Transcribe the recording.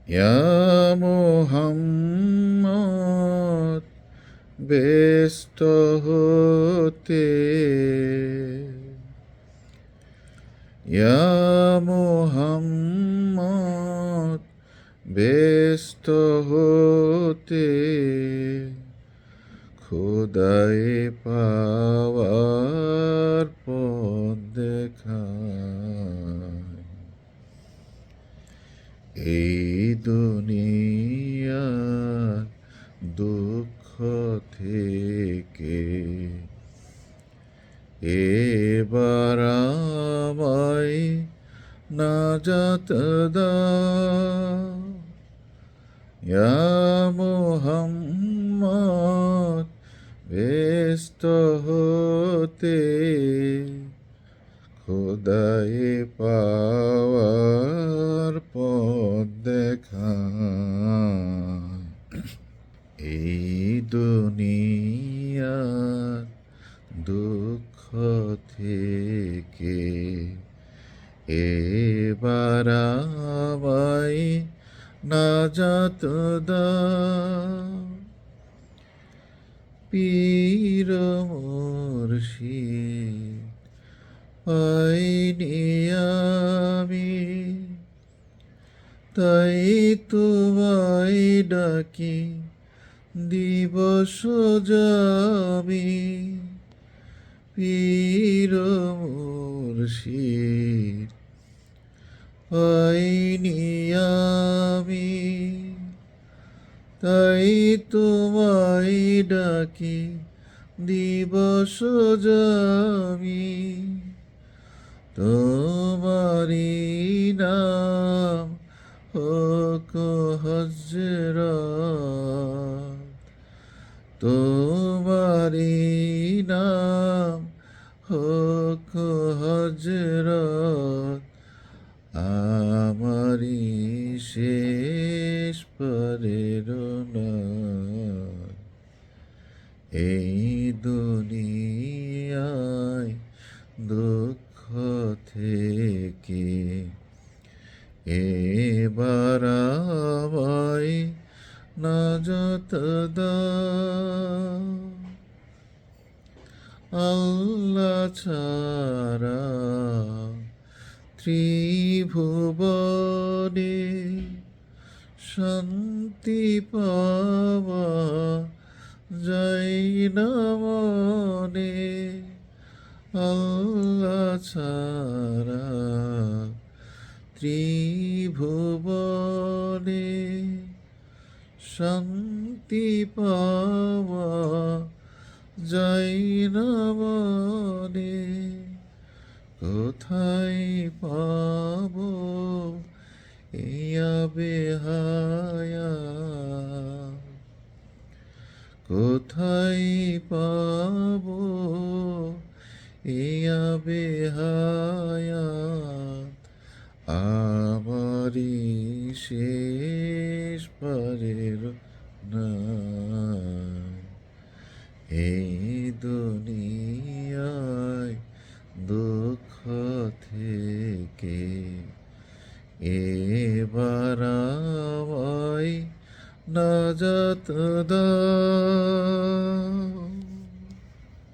ইয়া মুহাম্মদ ব্যস্ত হতে, ইয়া মুহাম্মদ ব্যস্ত হতে, খোদায় পাওয়ার পথ দেখায়। এই দুনিয়ার দুঃখ থেকে এবার আমায় নাজাত দাও, ইয়া মুহাম্মদ ব্যস্ত হতে, খোদায় পাওয়ার পথ দেখায়। এই দুনিয়ার দুঃখ থেকে এবার আমায় নাজাত দাও, পীর মুর্শিদ পাইনি আমি, তাই তোমায় ডাকি দিবস যাবি। পীর মুর্শিদ পাইনি আমি, তাই তোমায় ডাকি দিবস যাবি। তোমারি নাম হোক হযরত, তোমারি নাম হোক হযরত, আমারি শেষ প্রেরণা। এই দুনিয়ায় দুঃখ থেকে এবার আমায় নাজাত দাও, আল্লাহ ছাড়া ত্রিভুবনে শান্তি পাওয়া যায় না মনে, আল্লাহ ছাড়া ত্রিভুবনে শান্তি পাওয়া যায় না মনে। কোথায় পাবো ইয়া বেহায়া, কোথায় পাবো ইয়া বেহায়া,